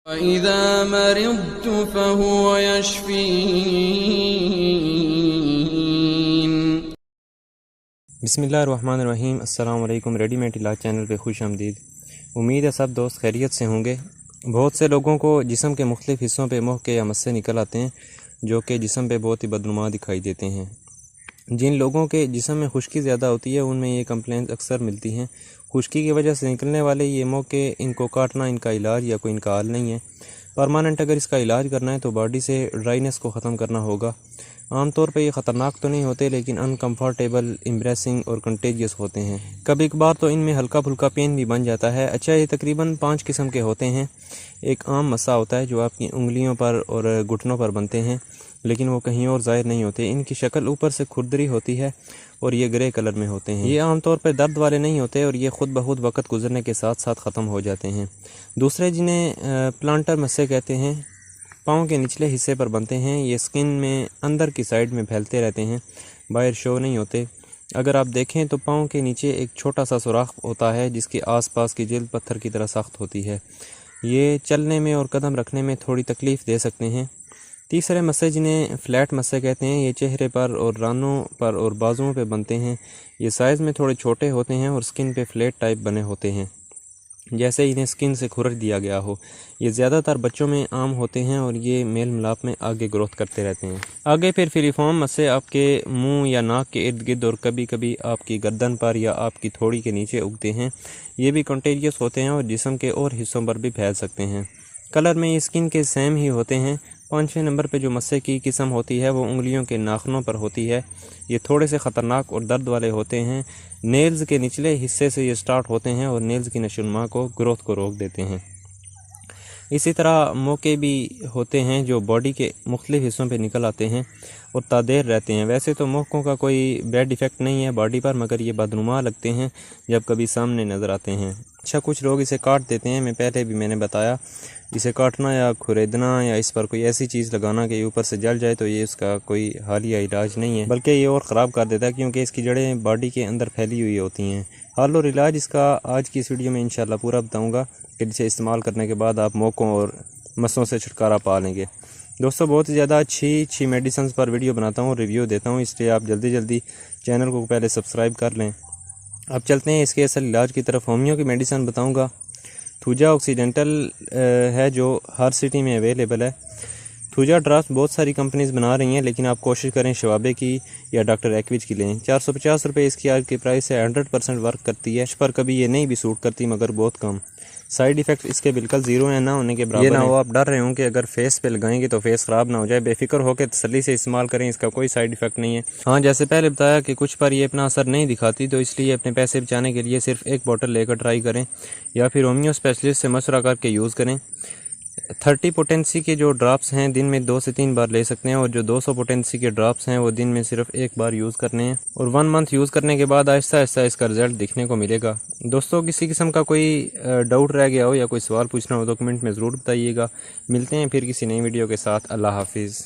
इज़ा मरिज़्तु फ़हुव यशफ़ीन। बिस्मिल्लाहिर्रहमानिर्रहीम। अस्सलाम वालेकुम। रेडीमेड इलाज चैनल पे खुश आमदीद। उम्मीद है सब दोस्त खैरियत से होंगे। बहुत से लोगों को जिस्म के मुख्तलिफ़ हिस्सों पे मोह के या मस्से निकल आते हैं जो कि जिस्म पे बहुत ही बदनुमा दिखाई देते हैं। जिन लोगों के जिस्म में खुश्की ज़्यादा होती है उनमें ये कंप्लेंट्स अक्सर मिलती हैं। खुश्की की वजह से निकलने वाले ये मोह के इनको काटना इनका इलाज या कोई इनका हल नहीं है। परमानेंट अगर इसका इलाज करना है तो बॉडी से ड्राइनेस को ख़त्म करना होगा। आमतौर पर ये ख़तरनाक तो नहीं होते लेकिन अनकम्फर्टेबल, एम्ब्रेसिंग और कंटेजियस होते हैं। कभी कभार तो इनमें हल्का फुल्का पेन भी बन जाता है। अच्छा, ये तकरीबन 5 किस्म के होते हैं। एक आम मस्सा होता है जो आपकी उंगलियों पर और घुटनों पर बनते हैं लेकिन वो कहीं और ज़ाहिर नहीं होते। इनकी शक्ल ऊपर से खुरदरी होती है और ये ग्रे कलर में होते हैं। ये आमतौर पर दर्द वाले नहीं होते और ये ख़ुद ब खुद वक्त गुजरने के साथ साथ ख़त्म हो जाते हैं। दूसरे जिन्हें प्लांटर मस्से कहते हैं, पाँव के निचले हिस्से पर बनते हैं। ये स्किन में अंदर की साइड में फैलते रहते हैं, बाहर शो नहीं होते। अगर आप देखें तो पाँव के नीचे एक छोटा सा सुराख होता है जिसके आसपास की जिल्द पत्थर की तरह सख्त होती है। ये चलने में और कदम रखने में थोड़ी तकलीफ़ दे सकते हैं। तीसरे मस्से जिन्हें फ्लैट मस्से कहते हैं, ये चेहरे पर और रानों पर और बाजुओं पे बनते हैं। ये साइज़ में थोड़े छोटे होते हैं और स्किन पे फ्लैट टाइप बने होते हैं, जैसे इन्हें स्किन से खुरच दिया गया हो। ये ज़्यादातर बच्चों में आम होते हैं और ये मेल मिलाप में आगे ग्रोथ करते रहते हैं। आगे फिर फिलीफॉर्म मस्से आपके मुंह या नाक के इर्द गिर्द और कभी कभी आपकी गर्दन पर या आपकी थोड़ी के नीचे उगते हैं। ये भी कंटेजियस होते हैं और जिस्म के और हिस्सों पर भी फैल सकते हैं। कलर में ये स्किन के सेम ही होते हैं। 5वें नंबर पे जो मस्से की किस्म होती है वो उंगलियों के नाखनों पर होती है। ये थोड़े से ख़तरनाक और दर्द वाले होते हैं। नेल्स के निचले हिस्से से ये स्टार्ट होते हैं और नेल्स की नशोनुमा को ग्रोथ को रोक देते हैं। इसी तरह मोके भी होते हैं जो बॉडी के मुख्तलिफ हिस्सों पे निकल आते हैं और तादेर रहते हैं। वैसे तो मोकों का कोई बैड इफ़ेक्ट नहीं है बॉडी पर, मगर ये बदनुमा लगते हैं जब कभी सामने नज़र आते हैं। अच्छा, कुछ लोग इसे काट देते हैं। मैंने बताया इसे काटना या खुरेदना या इस पर कोई ऐसी चीज़ लगाना कि ऊपर से जल जाए तो ये इसका कोई हालिया इलाज नहीं है, बल्कि ये और ख़राब कर देता है क्योंकि इसकी जड़ें बॉडी के अंदर फैली हुई होती हैं। हल और इलाज इसका आज की इस वीडियो में इंशाल्लाह पूरा बताऊंगा कि जिसे इस्तेमाल करने के बाद आप मोकों और मस्सों से छुटकारा पा लेंगे। दोस्तों, बहुत ही ज़्यादा अच्छी मेडिसिन पर वीडियो बनाता हूँ, रिव्यू देता हूँ, इसलिए आप जल्दी चैनल को पहले सब्सक्राइब कर लें। अब चलते हैं इसके असल इलाज की तरफ। होमियो की मेडिसिन बताऊँगा। थूजा ऑक्सीडेंटल है जो हर सिटी में अवेलेबल है। थूजा ड्राफ्ट बहुत सारी कंपनीज बना रही हैं लेकिन आप कोशिश करें शवाबे की या डॉक्टर एक्विज की लें। 450 रुपये इसकी आज की प्राइस है। 100% वर्क करती है। इस पर कभी ये नहीं भी सूट करती मगर बहुत कम। साइड इफ़ेक्ट इसके बिल्कुल ज़ीरो है, ना होने के बराबर। ये ना हो आप डर रहे हो कि अगर फेस पे लगाएंगे तो फेस ख़राब ना हो जाए। बेफिक्र होकर तसल्ली से इस्तेमाल करें, इसका कोई साइड इफ़ेक्ट नहीं है। हाँ, जैसे पहले बताया कि कुछ पर ये अपना असर नहीं दिखाती, तो इसलिए अपने पैसे बचाने के लिए सिर्फ एक बोतल लेकर ट्राई करें या फिर होमियो स्पेशलिस्ट से मशवरा करके यूज़ करें। 30 पोटेंसी के जो ड्रॉप्स हैं दिन में 2 से 3 बार ले सकते हैं और जो 200 पोटेंसी के ड्रॉप्स हैं वो दिन में सिर्फ एक बार यूज़ करने हैं और 1 मंथ यूज़ करने के बाद आहिस्ता आहिस्ता इसका रिजल्ट दिखने को मिलेगा। दोस्तों, किसी किस्म का कोई डाउट रह गया हो या कोई सवाल पूछना हो तो कमेंट में ज़रूर बताइएगा। मिलते हैं फिर किसी नई वीडियो के साथ। अल्लाह हाफिज़।